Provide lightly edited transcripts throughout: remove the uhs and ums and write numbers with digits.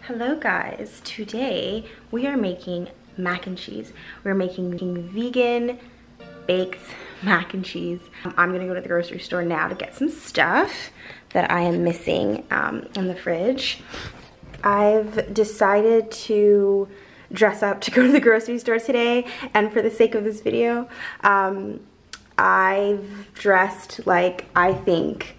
Hello guys, today we are making mac and cheese. We're making vegan baked mac and cheese. I'm gonna go to the grocery store now to get some stuff that I am missing in the fridge. I've decided to dress up to go to the grocery store today, and for the sake of this video, I've dressed like, I think,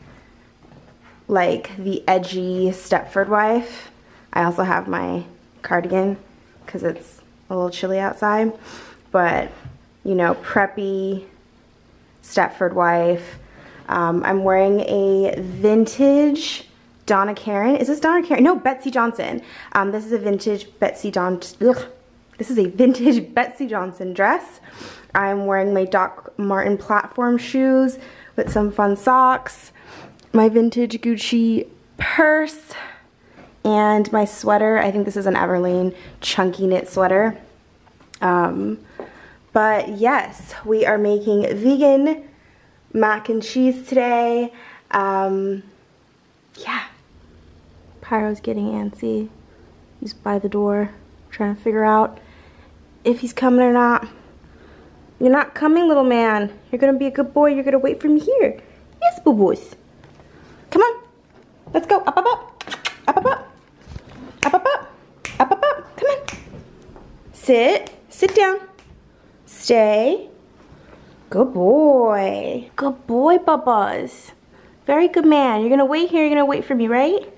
like the edgy Stepford wife. I also have my cardigan because it's a little chilly outside, but you know, preppy Stepford wife. I'm wearing a vintage Donna Karan. Is this Donna Karan? No, Betsy Johnson. This is a vintage Betsy Johnson. This is a vintage Betsy Johnson dress. I'm wearing my Doc Martin platform shoes with some fun socks, my vintage Gucci purse, and my sweater. I think this is an Everlane chunky knit sweater. But yes, we are making vegan mac and cheese today. Yeah. Pyro's getting antsy. He's by the door trying to figure out if he's coming or not. You're not coming, little man. You're gonna be a good boy. You're gonna wait for me here. Yes, boo-boos. Come on. Let's go. Up, up, up. Up, up, up. Up, up, up. Up, up, up. Come on. Sit. Sit down. Stay. Good boy. Good boy, Bubba's. Very good man. You're gonna wait here. You're gonna wait for me, right?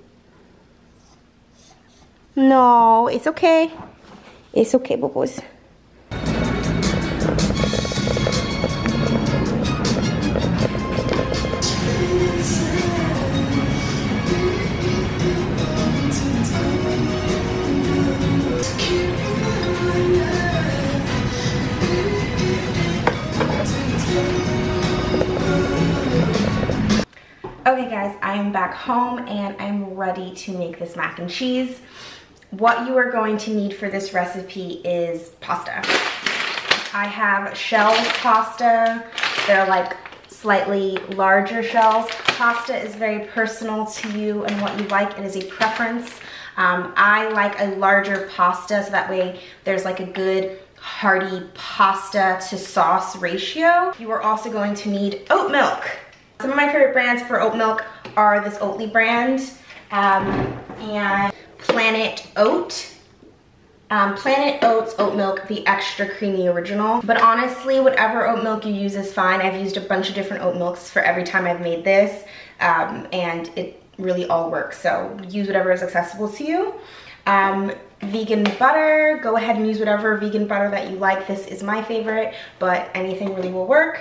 No, it's okay. It's okay, Bubba's. Okay guys, I am back home and I'm ready to make this mac and cheese. What you are going to need for this recipe is pasta. I have shells pasta. They're like slightly larger shells. Pasta is very personal to you and what you like. It is a preference. I like a larger pasta so that way there's like a good hearty pasta to sauce ratio. You are also going to need oat milk. Some of my favorite brands for oat milk are this Oatly brand and Planet Oat. Planet Oat's oat milk, the extra creamy original. But honestly, whatever oat milk you use is fine. I've used a bunch of different oat milks for every time I've made this, and it really all works. So use whatever is accessible to you. Vegan butter, go ahead and use whatever vegan butter that you like. This is my favorite, but anything really will work.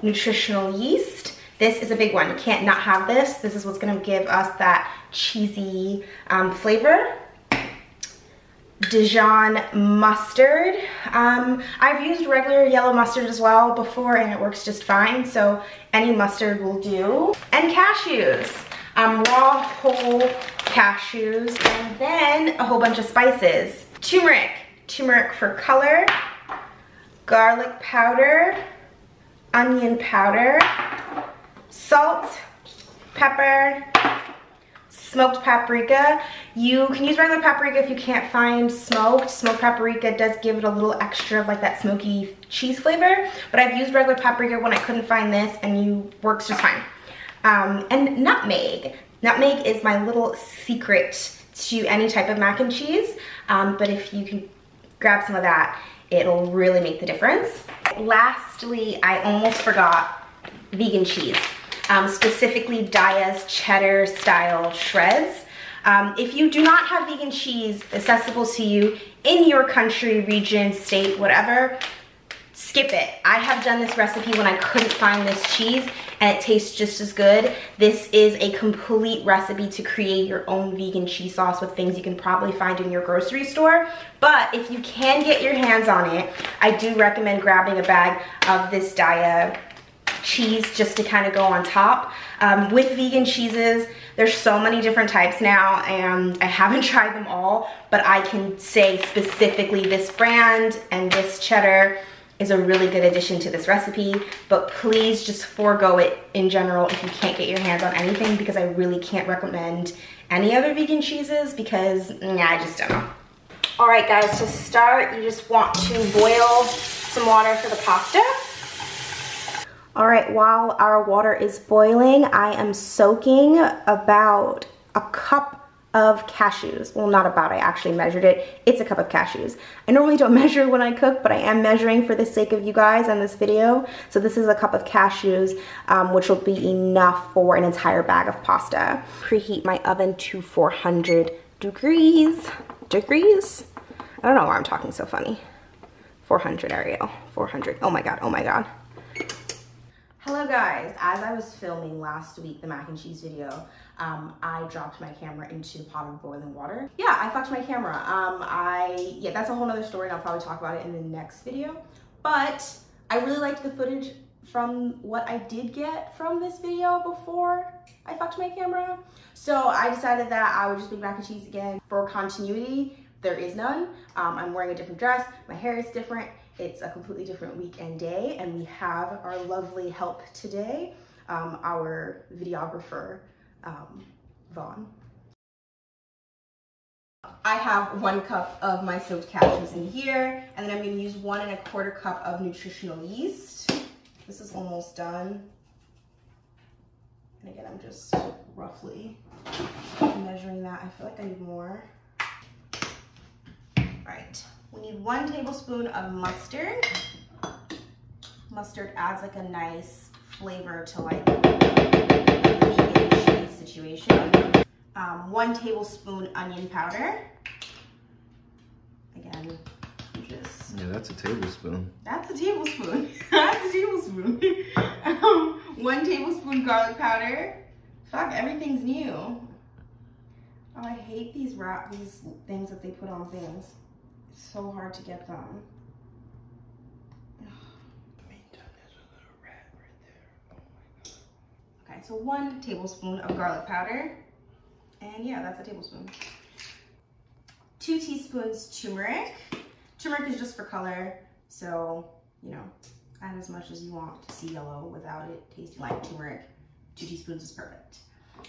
Nutritional yeast. This is a big one. You can't not have this. This is what's gonna give us that cheesy flavor. Dijon mustard. I've used regular yellow mustard as well before and it works just fine, so any mustard will do. And cashews. Raw whole cashews. And then a whole bunch of spices. Turmeric. Turmeric for color. Garlic powder. Onion powder. Salt, pepper, smoked paprika. You can use regular paprika if you can't find smoked. Smoked paprika does give it a little extra of like that smoky cheese flavor, but I've used regular paprika when I couldn't find this and it works just fine. And nutmeg. Nutmeg is my little secret to any type of mac and cheese, but if you can grab some of that, it'll really make the difference. Lastly, I almost forgot vegan cheese. Specifically Daya's Cheddar style shreds. If you do not have vegan cheese accessible to you in your country, region, state, whatever, skip it. I have done this recipe when I couldn't find this cheese and it tastes just as good. This is a complete recipe to create your own vegan cheese sauce with things you can probably find in your grocery store. But if you can get your hands on it, I do recommend grabbing a bag of this Daya cheese just to kind of go on top. With vegan cheeses, there's so many different types now and I haven't tried them all, but I can say specifically this brand and this cheddar is a really good addition to this recipe, but please just forego it in general if you can't get your hands on anything, because I really can't recommend any other vegan cheeses because I just don't know. All right guys, to start, you just want to boil some water for the pasta. All right, while our water is boiling, I am soaking about a cup of cashews. Well, not about, I actually measured it. It's a cup of cashews. I normally don't measure when I cook, but I am measuring for the sake of you guys in this video. So this is a cup of cashews, which will be enough for an entire bag of pasta. Preheat my oven to 400 degrees. I don't know why I'm talking so funny. 400, Ariel, 400. Oh my God, oh my God. Hello guys, as I was filming last week the mac and cheese video, I dropped my camera into a pot of boiling water. Yeah, I fucked my camera. Yeah, that's a whole nother story and I'll probably talk about it in the next video. But I really liked the footage from what I did get from this video before I fucked my camera. So I decided that I would just make mac and cheese again. For continuity, there is none. I'm wearing a different dress, my hair is different. It's a completely different week and day, and we have our lovely help today, our videographer, Vaughn. I have 1 cup of my soaked cashews in here, and then I'm gonna use 1 1/4 cup of Nutritional yeast. This is almost done. And again, I'm just roughly measuring that. I feel like I need more. All right. We need 1 tablespoon of mustard. Mustard adds like a nice flavor to like a vegan cheese situation. 1 tablespoon onion powder. Again, just... Yeah, that's a tablespoon. That's a tablespoon. That's a tablespoon. 1 tablespoon garlic powder. Fuck, everything's new. Oh, I hate these things that they put on things. So hard to get them. Meantime, there's a little rat right there. Oh my God. Okay, so 1 tablespoon of garlic powder. And yeah, that's a tablespoon. 2 teaspoons turmeric. Turmeric is just for color, so, you know, add as much as you want to see yellow without it tasting like turmeric. 2 teaspoons is perfect.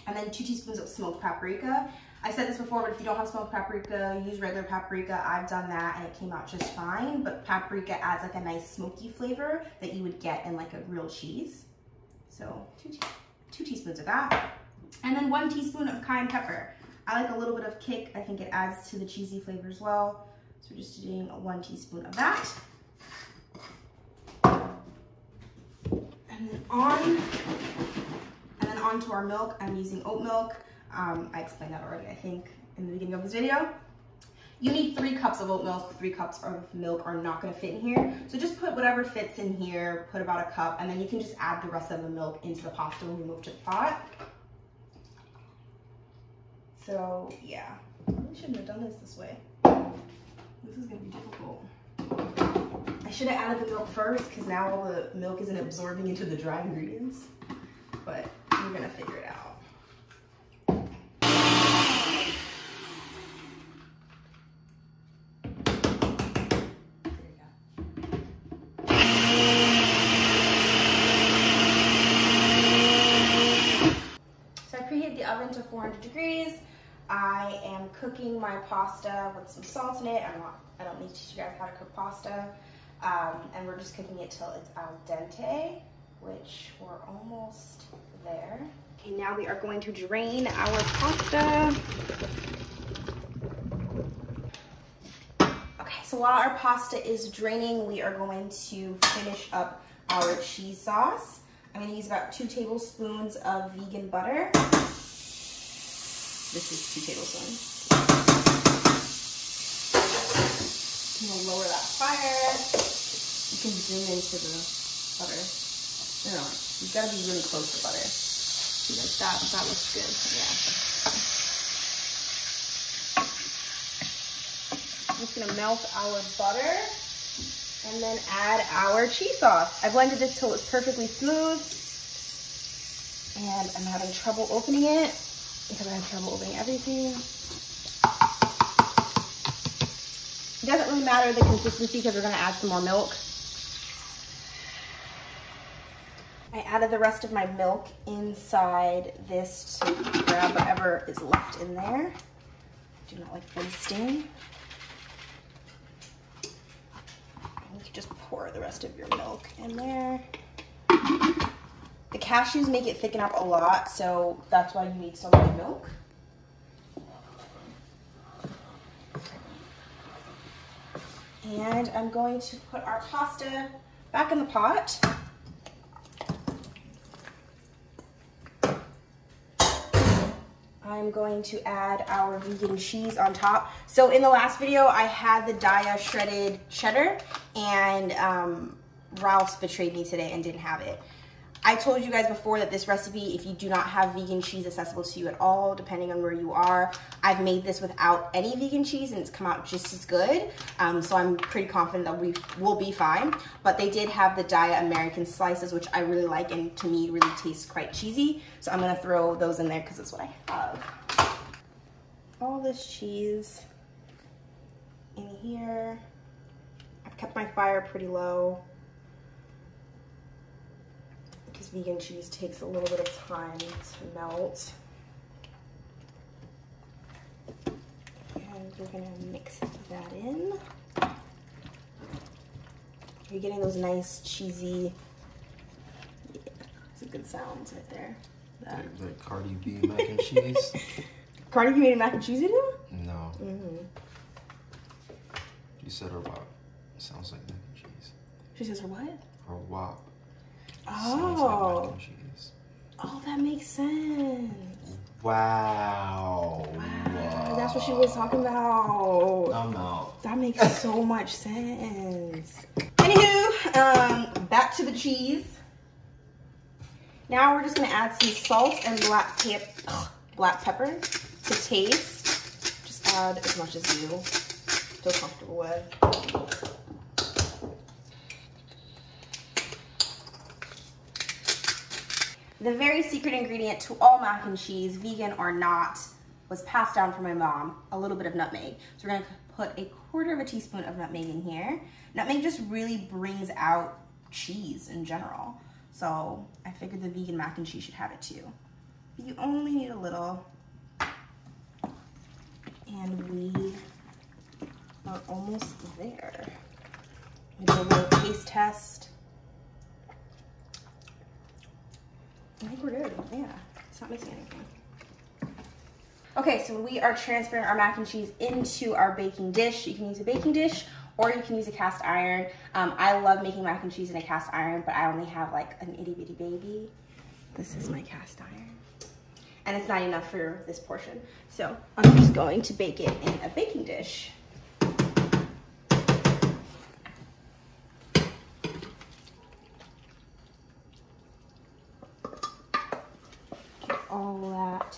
And then 2 teaspoons of smoked paprika. I said this before, but if you don't have smoked paprika, use regular paprika. I've done that and it came out just fine, but paprika adds like a nice smoky flavor that you would get in like a grilled cheese. So 2 teaspoons of that. And then 1 teaspoon of cayenne pepper. I like a little bit of kick. I think it adds to the cheesy flavor as well. So we're just doing 1 teaspoon of that. And then on to our milk. I'm using oat milk. I explained that already, I think, in the beginning of this video. You need 3 cups of oat milk. 3 cups of milk are not going to fit in here. So just put whatever fits in here, put about a cup, and then you can just add the rest of the milk into the pasta when we move to the pot. So yeah, I really shouldn't have done this way. This is going to be difficult. I should have added the milk first because now all the milk isn't absorbing into the dry ingredients. But we're going to figure it out. Oven to 400 degrees. I am cooking my pasta with some salt in it. I don't need to teach you guys how to cook pasta. And we're just cooking it till it's al dente, which we're almost there. Okay, now we are going to drain our pasta. Okay, so while our pasta is draining, we are going to finish up our cheese sauce. I'm going to use about 2 tablespoons of vegan butter. This is 2 tablespoons. I'm gonna lower that fire. You can zoom into the butter. No, you've got to be really close to butter. Like that looks good. Yeah. I'm just gonna melt our butter and then add our cheese sauce. I blended this till it's perfectly smooth, and I'm having trouble opening it, because I have trouble opening everything. It doesn't really matter the consistency because we're gonna add some more milk. I added the rest of my milk inside this grab whatever is left in there. Do not like wasting. You can just pour the rest of your milk in there. The cashews make it thicken up a lot, so that's why you need so much milk. And I'm going to put our pasta back in the pot. I'm going to add our vegan cheese on top. So in the last video, I had the Daya shredded cheddar, and Ralph's betrayed me today and didn't have it. I told you guys before that this recipe, if you do not have vegan cheese accessible to you at all, depending on where you are, I've made this without any vegan cheese and it's come out just as good. So I'm pretty confident that we will be fine. But they did have the Daya American slices, which I really like, and to me really tastes quite cheesy. So I'm gonna throw those in there because that's what I have. All this cheese in here. I've kept my fire pretty low, because vegan cheese takes a little bit of time to melt. And we're gonna mix that in. You're getting those nice cheesy, yeah, it's a good sounds right there. Like Cardi B mac and cheese. Cardi B made mac and cheese, you do? No. Mm-hmm. She said her WAP. Sounds like mac and cheese. She says her what? Her WAP. Oh. Sounds like mac and cheese. Oh, that makes sense. Wow. Wow. That's what she was talking about. I'm out. That makes so much sense. Anywho, back to the cheese. Now we're just gonna add some salt and black pepper to taste. Just add as much as you feel comfortable with. The very secret ingredient to all mac and cheese, vegan or not, was passed down from my mom, a little bit of nutmeg. So we're gonna put 1/4 teaspoon of nutmeg in here. Nutmeg just really brings out cheese in general. So I figured the vegan mac and cheese should have it too. But you only need a little. And we are almost there. We do a little taste test. I think we're good, yeah. It's not missing anything. Okay, so we are transferring our mac and cheese into our baking dish. You can use a baking dish or you can use a cast iron. I love making mac and cheese in a cast iron, but I only have like an itty bitty baby. This is my cast iron. And it's not enough for this portion. So I'm just going to bake it in a baking dish. All that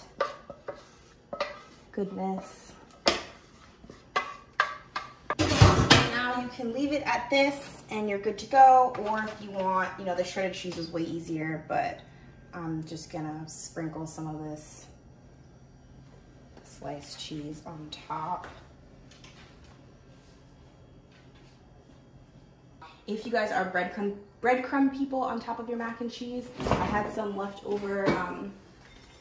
goodness. Now you can leave it at this and you're good to go, or if you want, you know, the shredded cheese is way easier, but I'm just gonna sprinkle some of this sliced cheese on top. If you guys are breadcrumb people on top of your mac and cheese, I had some leftover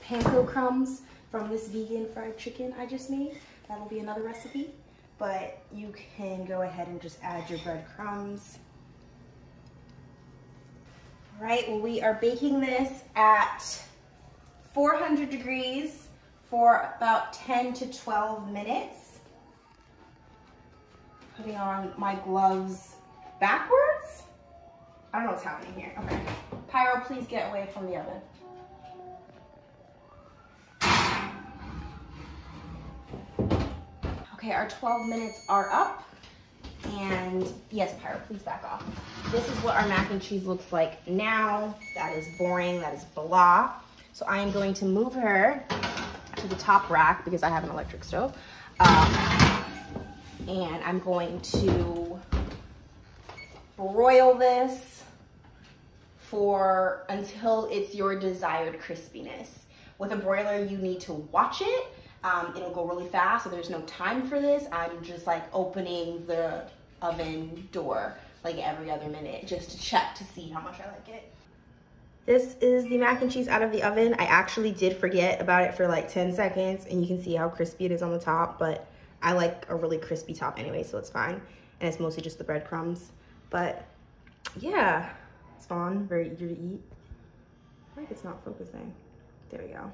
panko crumbs from this vegan fried chicken I just made. That'll be another recipe, but you can go ahead and just add your breadcrumbs. All right, well, we are baking this at 400 degrees for about 10 to 12 minutes. Putting on my gloves backwards. I don't know what's happening here. Okay, Pyro, please get away from the oven. Okay, our 12 minutes are up, and yes, Pyro, please back off. This is what our mac and cheese looks like now. That is boring, that is blah. So I am going to move her to the top rack because I have an electric stove. And I'm going to broil this until it's your desired crispiness. With a broiler, you need to watch it. It'll go really fast, so there's no time for this. I'm just like opening the oven door like every other minute just to check to see how much I like it. This is the mac and cheese out of the oven. I actually did forget about it for like 10 seconds and you can see how crispy it is on the top, but I like a really crispy top anyway, so it's fine. And it's mostly just the breadcrumbs. But yeah, it's fun, very eager to eat. I feel like it's not focusing. There we go.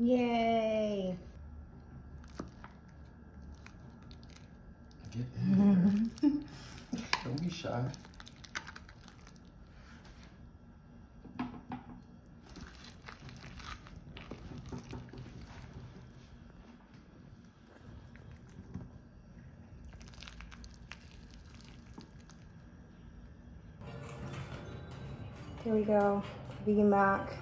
Yay. Get in there. Don't be shy. There we go, vegan mac.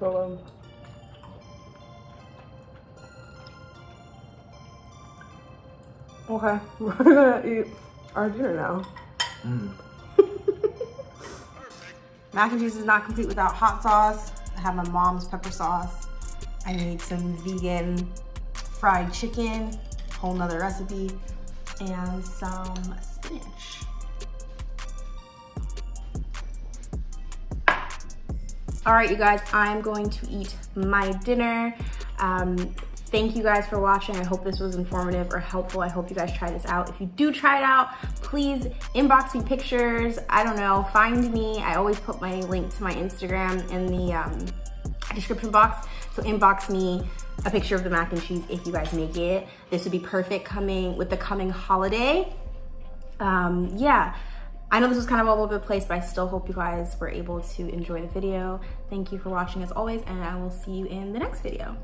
So, okay, we're gonna eat our dinner now. Mac and cheese is not complete without hot sauce. I have my mom's pepper sauce. I need some vegan fried chicken, whole nother recipe, and some spinach. All right, you guys, I'm going to eat my dinner. Thank you guys for watching. I hope this was informative or helpful. I hope you guys try this out. If you do try it out, please inbox me pictures. I don't know, find me. I always put my link to my Instagram in the description box. So inbox me a picture of the mac and cheese if you guys make it. This would be perfect coming with the coming holiday. Yeah. I know this was kind of all over the place, but I still hope you guys were able to enjoy the video. Thank you for watching as always, and I will see you in the next video.